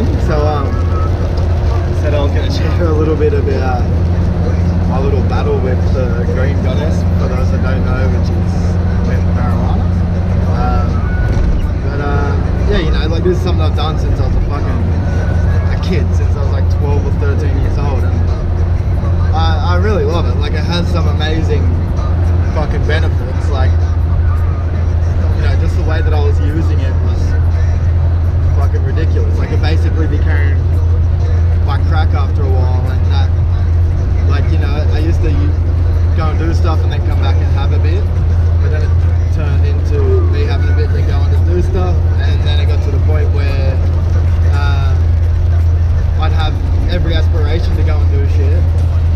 morning. So said I was going to share a little bit about my little battle with the green goddess, for those that don't know, which is with marijuana. Yeah, you know, like this is something I've done since I was a kid, since I was like 12 or 13 years old, and I really love it. Like, it has some amazing fucking benefits. Like, you know, just the way that I was using it was fucking ridiculous. Like, it basically became like crack after a while, and that, like, you know, I used to go and do stuff and then come back and have a bit, but then it turned into me having a bit, then going to do stuff, and then it got to the point where I'd have every aspiration to go and do shit,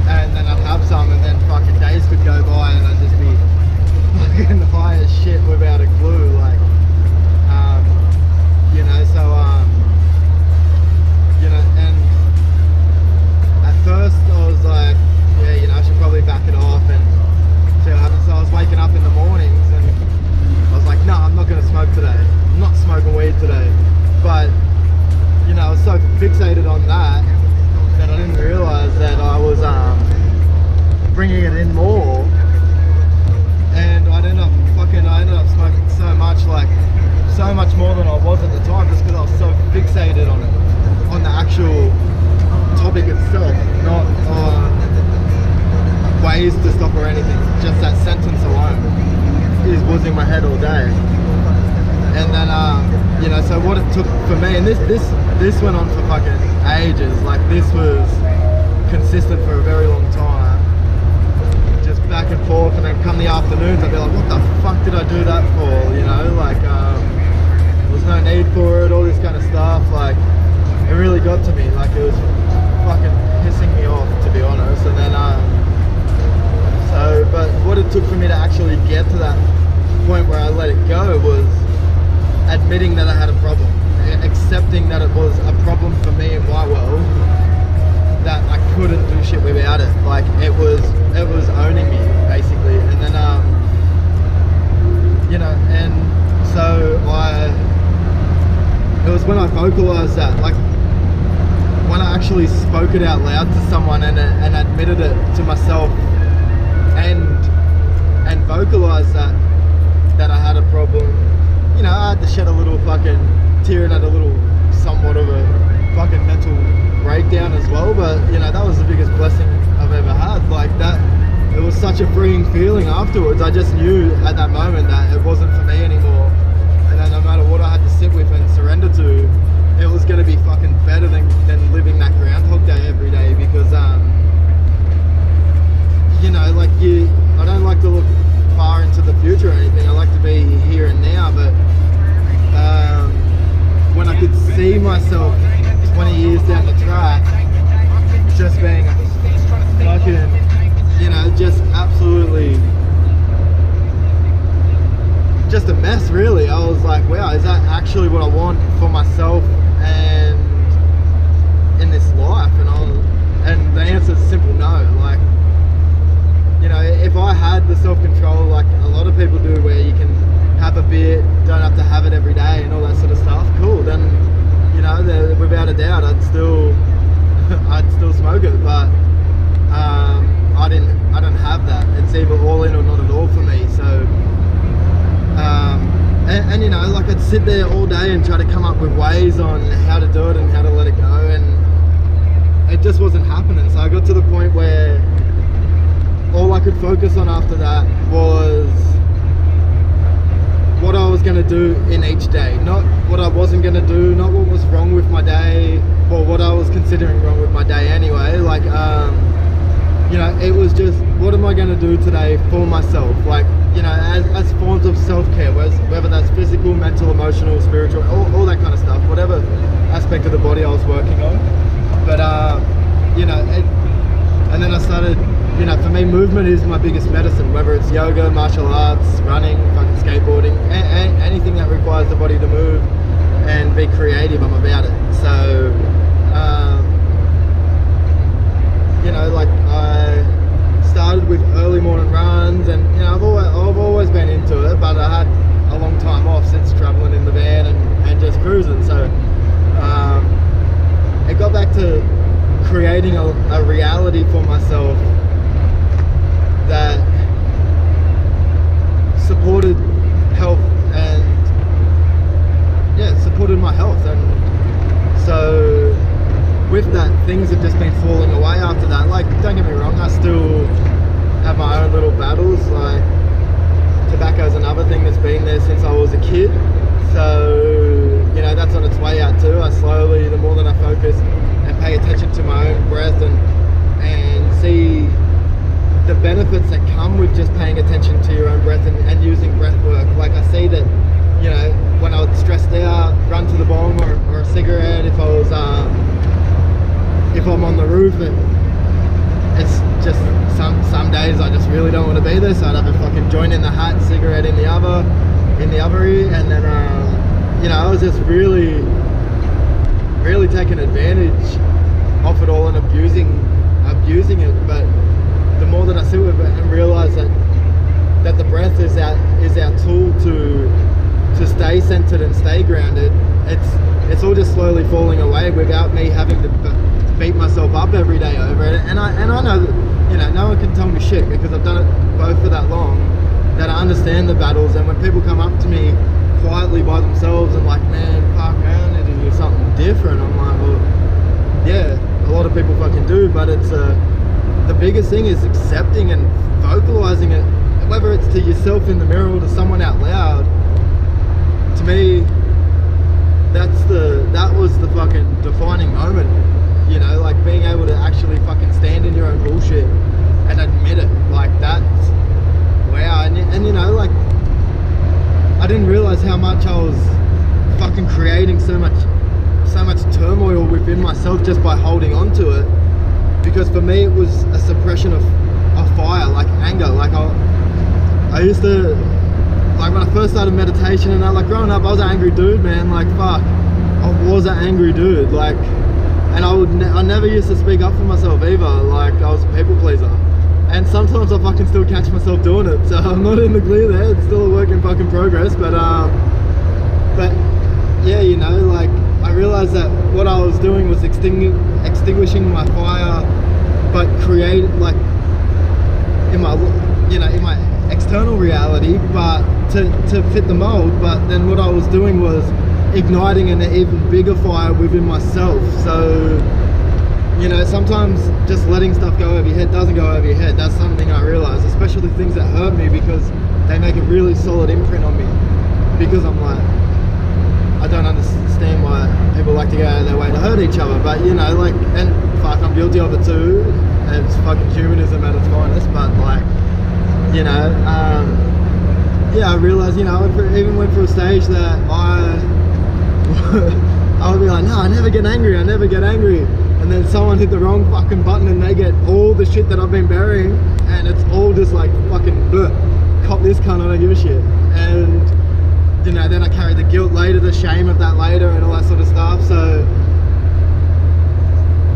and then I'd have some, and then fucking days could go by and I'd just be fucking high as shit without a clue, like, you know, so, you know, and at first I was like, yeah, you know, I should probably back it off and see what happens. So I was waking up in the mornings and I was like, no, I'm not going to smoke today. I'm not smoking weed today. But, you know, I was so fixated on that I didn't realize that I was bringing it in more, and I ended up smoking so much, like so much more than I was at the time, just because I was so fixated on it, on the actual topic itself, not on ways to stop or anything. Just that sentence alone was in my head all day. And then, you know, so what it took for me, and this went on for fucking ages, like this was consistent for a very long time, just back and forth, and then come the afternoons, I'd be like, what the fuck did I do that for, you know, like, there's no need for it, all this kind of stuff, like, it really got to me, like, it was fucking pissing me off, to be honest. And then, so, but what it took for me to actually get to that point where I let it go was admitting that I had a problem, accepting that it was a problem for me in my world, that I couldn't do shit without it. Like, it was owning me, basically. And then, you know, and so it was when I vocalized that, like, when I actually spoke it out loud to someone and admitted it to myself and vocalized that I had a problem. You know, I had to shed a little fucking tear and had a little somewhat of a fucking mental breakdown as well, but you know, that was the biggest blessing I've ever had. Like, that, it was such a freeing feeling afterwards. I just knew at that moment that it wasn't for me anymore, and that no matter what I had to sit with and surrender to, it was going to be fucking better than living that Groundhog Day every day, because you know, like, I don't like to look far into the future or anything. I like to be here and now, but when I could see myself 20 years down the track just being fucking, you know, just absolutely just a mess, really, I was like, wow, is that actually what I want for myself and in this life? And the answer is simple no. Like, you know, if I had the self-control like a lot of people do, where you can have a bit, don't have to have it every day and all that sort of stuff, cool, then, you know, without a doubt I'd still smoke it. But I don't have that. It's either all in or not at all for me. So and you know, like, I'd sit there all day and try to come up with ways on how to do it and how to let it go, and it just wasn't happening. So I got to the point where all I could focus on after that was what I was going to do in each day, not what I wasn't going to do, not what was wrong with my day, or what I was considering wrong with my day anyway. Like, you know, it was just, what am I going to do today for myself? Like, you know, as forms of self-care, whether that's physical, mental, emotional, spiritual, all that kind of stuff, whatever aspect of the body I was working on. But, you know, and then I started, you know, for me, movement is my biggest medicine, whether it's yoga, martial arts, running, fucking skateboarding, anything that requires the body to move and be creative, I'm about it. So, you know, like, I started with early morning runs, and, you know, I've always been into it, but I had a long time off since traveling in the van and just cruising. So, to creating a reality for myself that supported health and supported my health. And so with that, things have just been falling away after that. Like, don't get me wrong, I still have my own little battles. Like, tobacco is another thing that's been there since I was a kid, so you know, that's on its way out too. I slowly, the more that I focus and pay attention to my own breath and see the benefits that come with just paying attention to your own breath and using breath work. Like, I see that, you know, when I was stressed out, run to the bong or a cigarette, if I'm on the roof, and it's just some days I just really don't want to be there, so I'd have a fucking joint in the hat, cigarette in the other ear, and then you know, I was just really taking advantage of it all and abusing it. But the more that I sit with it and realize that the breath is our tool to stay centered and stay grounded, it's all just slowly falling away without me having to beat myself up every day over it. And I know that, you know, no one can tell me shit because I've done it both for that long, that I understand the battles. And when people come up to me quietly by themselves and like, man, fuck, man, I need to do something different, I'm like, well, yeah, a lot of people fucking do, but it's the biggest thing is accepting and vocalizing it, whether it's to yourself in the mirror or to someone out loud. To me, that was the fucking defining moment, you know, like being able to actually fucking stand in your own bullshit and admit it. Like, that's wow. And you know, like, I didn't realize how much I was fucking creating so much turmoil within myself just by holding on to it, because for me it was a suppression of fire, like anger. Like I used to, like, when I first started meditation and like growing up, I was an angry dude, man. Like, fuck, I was an angry dude. Like, and I never used to speak up for myself either. Like, I was a people pleaser, and sometimes I fucking still catch myself doing it. So I'm not in the clear there. It's still a work in fucking progress. But yeah, you know, like, I realized that what I was doing was extinguishing my fire, but create, like, in my, you know, in my external reality, but to fit the mold. But then what I was doing was igniting an even bigger fire within myself. So, you know, sometimes just letting stuff go over your head doesn't go over your head. That's something I realized, especially things that hurt me, because they make a really solid imprint on me. Because I'm like, I don't understand why people like to go out of their way to hurt each other. But, you know, like, and fuck, I'm guilty of it too. It's fucking humanism at its finest. But, like, you know, yeah, I realized, you know, I even went through a stage that I would be like, no, I never get angry, and then someone hit the wrong fucking button and they get all the shit that I've been burying, and it's all just like, fucking bleh, cop this cunt, I don't give a shit. And, you know, then I carry the guilt later, the shame of that later, and all that sort of stuff. So,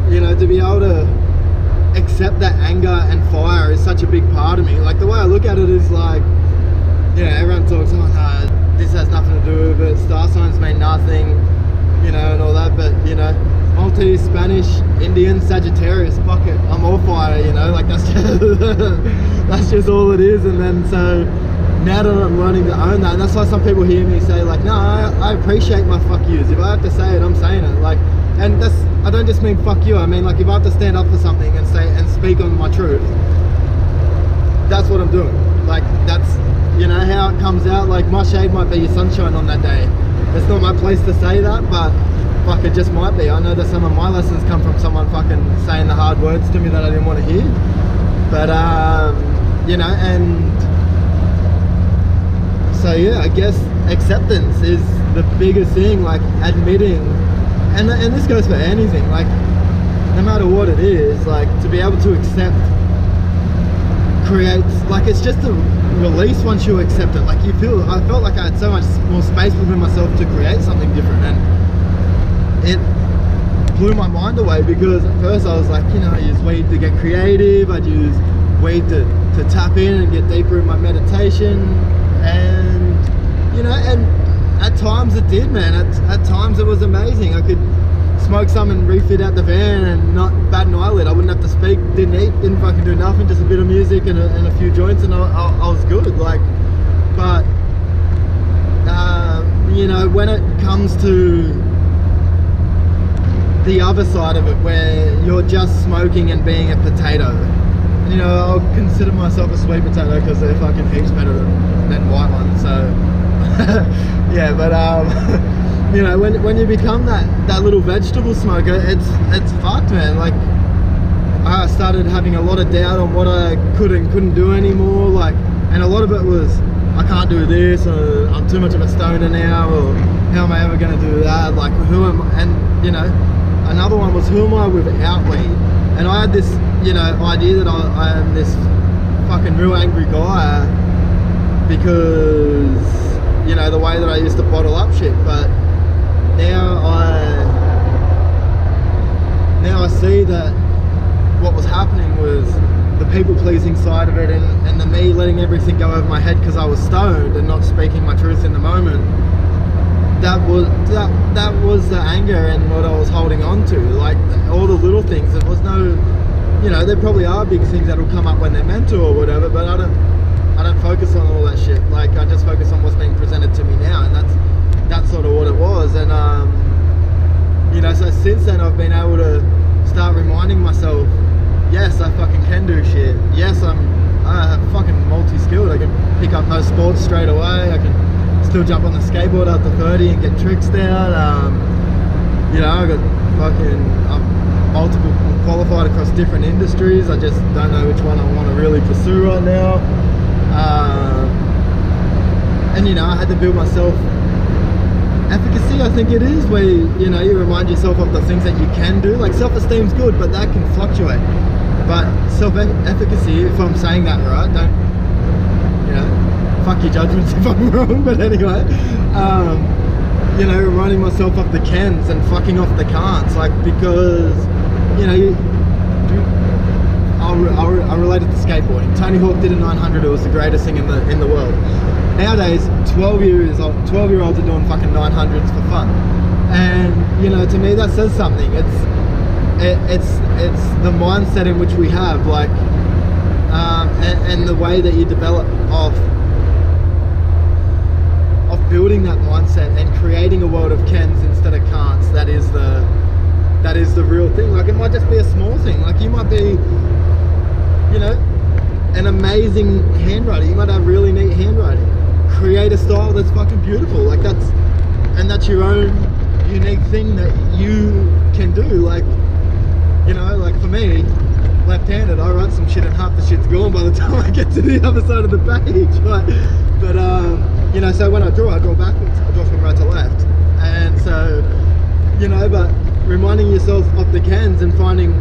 you know, to be able to accept that anger and fire is such a big part of me. Like, the way I look at it is like, you know, everyone talks, oh no, this has nothing to do with it, star signs mean nothing, you know, and all that. But, you know, Maltese, Spanish, Indian, Sagittarius, fuck it, I'm all fire, you know, like, that's just that's just all it is. And then, so now that I'm learning to own that, and that's why some people hear me say, like, no, I appreciate my fuck yous. If I have to say it, I'm saying it. Like, and that's, I don't just mean fuck you, I mean, like, if I have to stand up for something and say and speak on my truth, that's what I'm doing. Like, that's, you know, how it comes out. Like, my shade might be your sunshine on that day. It's not my place to say that, but fuck, it just might be. I know that some of my lessons come from someone fucking saying the hard words to me that I didn't want to hear. But you know, and so yeah, I guess acceptance is the biggest thing. Like, admitting, and this goes for anything, like, no matter what it is, like, to be able to accept creates, like, it's just a release once you accept it. Like, I felt like I had so much more space within myself to create something different, and it blew my mind away, because at first I was like, you know, I use weed to get creative, I'd use weed to tap in and get deeper in my meditation, and, you know, and at times it did, man. At times it was amazing. I could smoke some and refit out the van and not bat an eyelid. I wouldn't have to speak, didn't eat, didn't fucking do nothing, just a bit of music and a few joints, and I was good. Like, but you know, when it comes to the other side of it, where you're just smoking and being a potato, you know, I'll consider myself a sweet potato because they're fucking heaps better than white ones. So yeah, but you know, when you become that little vegetable smoker, it's fucked, man. Like, I started having a lot of doubt on what I could and couldn't do anymore. Like, and a lot of it was, I can't do this, or I'm too much of a stoner now, or how am I ever going to do that? Like, who am I? And you know, another one was, who am I without weed? And I had this, you know, idea that I am this fucking real angry guy because, you know, the way that I used to bottle up shit. But now I see that what was happening was the people-pleasing side of it, and the me letting everything go over my head because I was stoned and not speaking my truth in the moment. That was the anger and what I was holding on to. Like, all the little things. There was no, you know, there probably are big things that'll come up when they're meant to or whatever, but I don't focus on all that shit. Like, I just focus on what's being presented to me now, and that's sort of what it was. And you know, so since then I've been able to start reminding myself, yes, I fucking can do shit. Yes, I'm fucking multi-skilled. I can pick up no sports straight away. I can still jump on the skateboard after 30 and get tricks down. You know, I got fucking multiple qualified across different industries. I just don't know which one I want to really pursue right now. And you know, I had to build myself efficacy, I think it is, where you know, you remind yourself of the things that you can do. Like, self-esteem's good, but that can fluctuate. But self-efficacy, if I'm saying that right, don't, you know, fuck your judgments if I'm wrong, but anyway, you know, reminding myself of the cans and fucking off the can'ts, like, because, you know, I related to skateboarding. Tony Hawk did a 900, it was the greatest thing in the world. Nowadays, 12-year-olds are doing fucking 900s for fun, and you know, to me that says something. It's the mindset in which we have, like, and the way that you develop of building that mindset and creating a world of cans instead of can'ts. That is the real thing. Like, it might just be a small thing. Like, you might be, you know, an amazing handwriter. You might have really neat handwriting. Create a style that's fucking beautiful. Like, that's your own unique thing that you can do. Like, you know, like for me, left-handed, I write some shit and half the shit's gone by the time I get to the other side of the page, right? But you know, so when I draw backwards. I draw from right to left. And so, you know, but reminding yourself of the cans and finding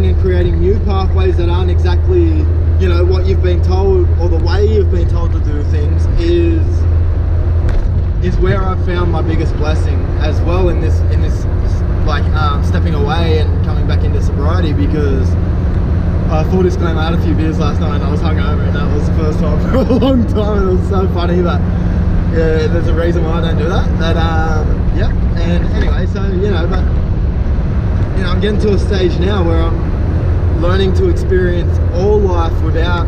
and creating new pathways that aren't exactly, you know, what you've been told or the way you've been told to do things is where I've found my biggest blessing as well in this like stepping away and coming back into sobriety. Because full disclaimer, I had a few beers last night and I was hungover, and that was the first time for a long time, and it was so funny. But yeah, there's a reason why I don't do that. But yeah, and anyway, so you know, but you know, I'm getting to a stage now where I'm learning to experience all life without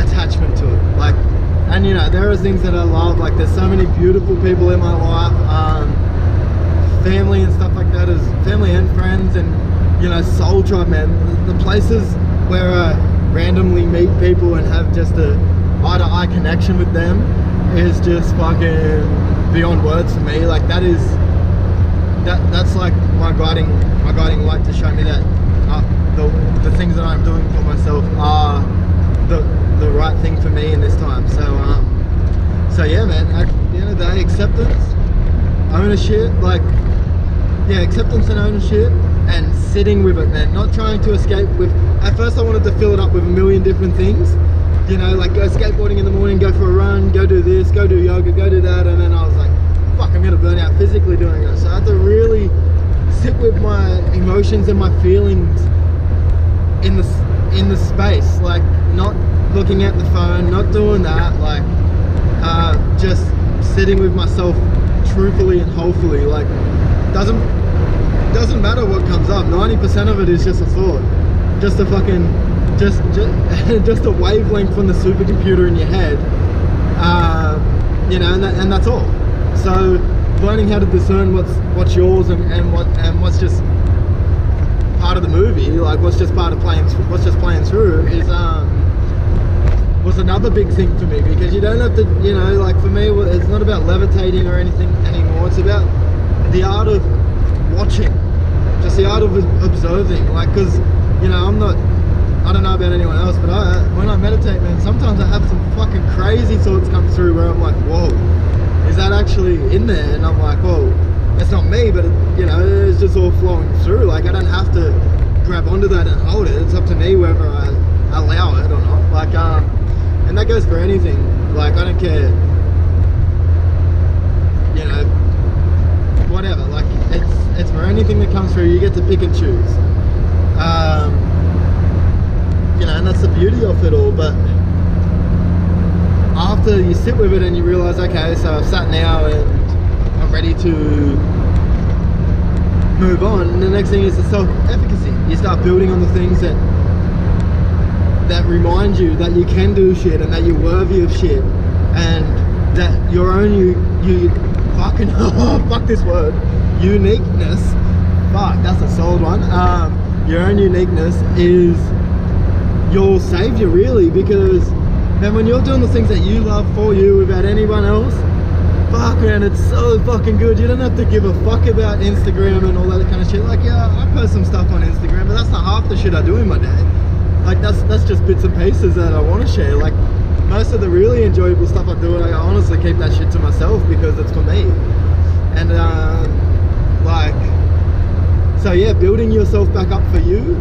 attachment to it. Like, and you know, there are things that I love. Like, there's so many beautiful people in my life, family and stuff like that, as family and friends, and you know, Soul Tribe, man. The places where I randomly meet people and have just a eye-to-eye connection with them is just fucking beyond words for me. Like, that's like my guiding light to show me that the things that I'm doing for myself are the right thing for me in this time. So yeah, man, at the end of the day, acceptance, ownership, like, yeah, acceptance and ownership, and sitting with it, man. Not trying to escape with, at first I wanted to fill it up with a million different things, you know, like go skateboarding in the morning, go for a run, go do this, go do yoga, go do that, and then I was like, fuck, I'm gonna burn out physically doing it. So I had to really sit with my emotions and my feelings in the space, like not looking at the phone, not doing that, like just sitting with myself truthfully and wholefully. Like, doesn't matter what comes up. 90% of it is just a thought, just a fucking, just just a wavelength from the supercomputer in your head, you know, and that's all. So learning how to discern what's yours and what's just part of the movie, like what's just part of playing through is was another big thing for me, because you don't have to, you know, like for me it's not about levitating or anything anymore. It's about the art of watching, just the art of observing. Like, because, you know, I don't know about anyone else, but when I meditate, man, sometimes I have some fucking crazy thoughts come through where I'm like, whoa, is that actually in there? And I'm like, whoa, that's not me, but you know, it's just all flowing through. Like, I don't have to grab onto that and hold it. It's up to me whether I allow it or not. Like, and that goes for anything. Like, I don't care, you know, whatever. Like, it's for anything that comes through. You get to pick and choose. You know, and that's the beauty of it all. But after you sit with it and you realize, okay, so I've sat now and I'm ready to move on, and the next thing is the self-efficacy. You start building on the things that remind you that you can do shit and that you're worthy of shit, and that your own you fucking fuck this word, uniqueness, fuck, that's a solid one. Your own uniqueness is your savior, really, because man, when you're doing the things that you love for you without anyone else, fuck man, it's so fucking good. You don't have to give a fuck about Instagram and all that kind of shit. Like, yeah, I post some stuff on Instagram, but that's not half the shit I do in my day. Like, that's just bits and pieces that I want to share. Like, most of the really enjoyable stuff I do, I honestly keep that shit to myself because it's for me. And like, so yeah, building yourself back up for you.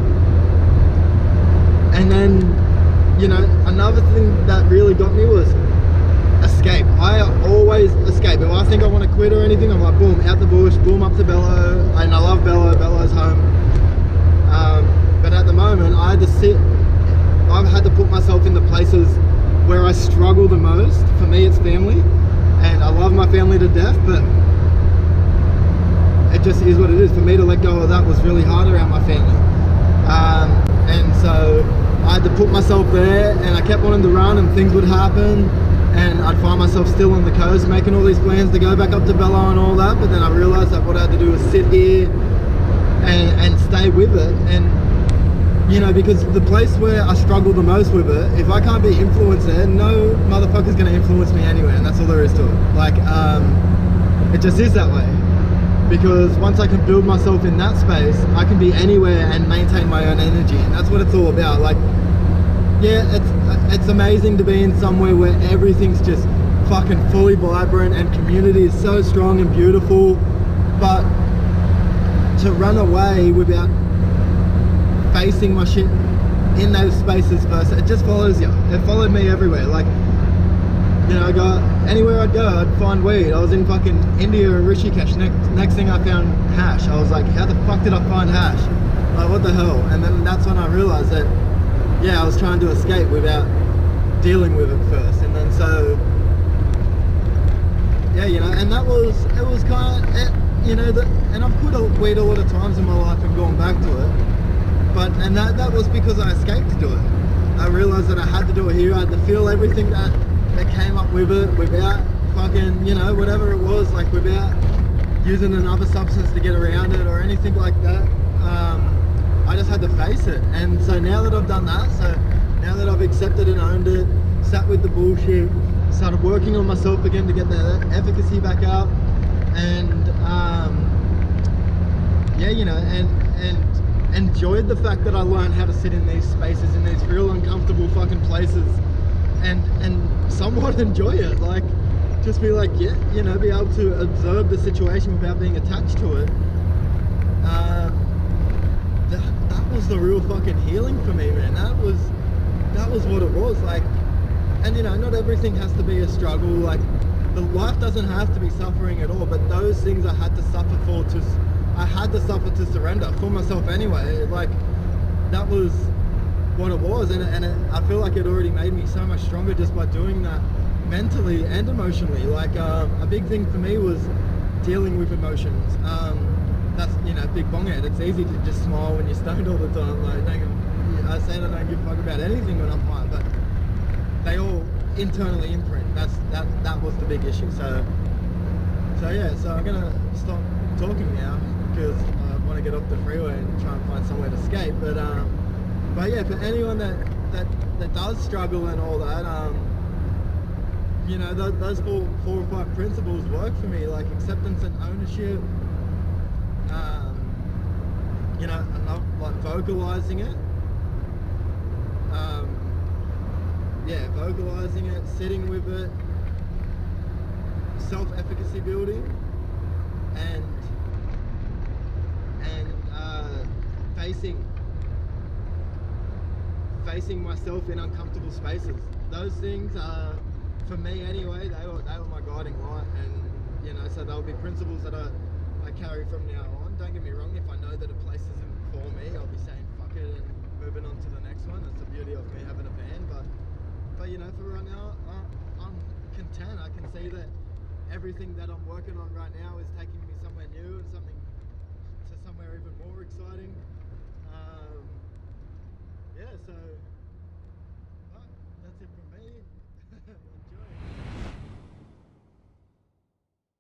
And then, you know, another thing that really got me was escape. I always escape. If I think I want to quit or anything, I'm like, boom, out the bush, boom, up to Bello. And I love Bello. Bello's home. But at the moment, I've had to put myself in the places where I struggle the most. For me, it's family. And I love my family to death, but it just is what it is. For me to let go of that was really hard around my family. And so I had to put myself there, and I kept wanting to run, and things would happen, and I'd find myself still on the coast making all these plans to go back up to Bello and all that. But then I realized that what I had to do was sit here and stay with it. And you know, because the place where I struggle the most with it, if I can't be influenced there, no motherfucker's gonna influence me anywhere, and that's all there is to it. Like, it just is that way. Because once I can build myself in that space, I can be anywhere and maintain my own energy, and that's what it's all about. Like, yeah, it's amazing to be in somewhere where everything's just fucking fully vibrant and community is so strong and beautiful, but to run away without facing my shit in those spaces first, it just follows you. It followed me everywhere. Like, you know, I go anywhere I'd go, I'd find weed. I was in fucking India and Rishikesh. Next thing I found hash. I was like, how the fuck did I find hash? Like, what the hell? And then that's when I realized that, yeah, I was trying to escape without dealing with it first. And then so, yeah, you know, and it was kind of, you know, and I've quit weed a lot of times in my life and gone back to it. And that was because I escaped to do it. I realized that I had to do it here. I had to feel everything that came up with it without fucking, you know, whatever it was, like without using another substance to get around it or anything like that. I just had to face it. And so now that I've done that, so now that I've accepted and owned it, sat with the bullshit, started working on myself again to get the efficacy back up, and yeah, you know, and enjoyed the fact that I learned how to sit in these spaces, in these real uncomfortable fucking places, and somewhat enjoy it. Like, just be like, yeah, you know, be able to observe the situation without being attached to it. That was the real fucking healing for me, man. That was what it was. Like, and you know, not everything has to be a struggle. Like, the life doesn't have to be suffering at all, but those things I had to suffer for, I had to suffer to surrender for myself anyway. Like, that was what it was, and I feel like it already made me so much stronger just by doing that mentally and emotionally. Like, a big thing for me was dealing with emotions. That's, you know, big bong head. It's easy to just smile when you're stoned all the time. Like, I say I don't give a fuck about anything when I'm high, but they all internally imprint. That was the big issue. So yeah. So I'm gonna stop talking now because I want to get off the freeway and try and find somewhere to skate. But yeah, for anyone that does struggle and all that, you know, those four or five principles work for me, like acceptance and ownership. You know, I love like vocalizing it. Yeah, vocalizing it, sitting with it, self-efficacy building, and facing myself in uncomfortable spaces. Those things are, for me anyway, they were my guiding light, and you know, so they'll be principles that I carry from now on. Don't get me wrong, if I know that a place isn't for me, I'll be saying fuck it and moving on to the next one. That's the beauty of me having a van. But you know, for right now, I'm content. I can see that everything that I'm working on right now is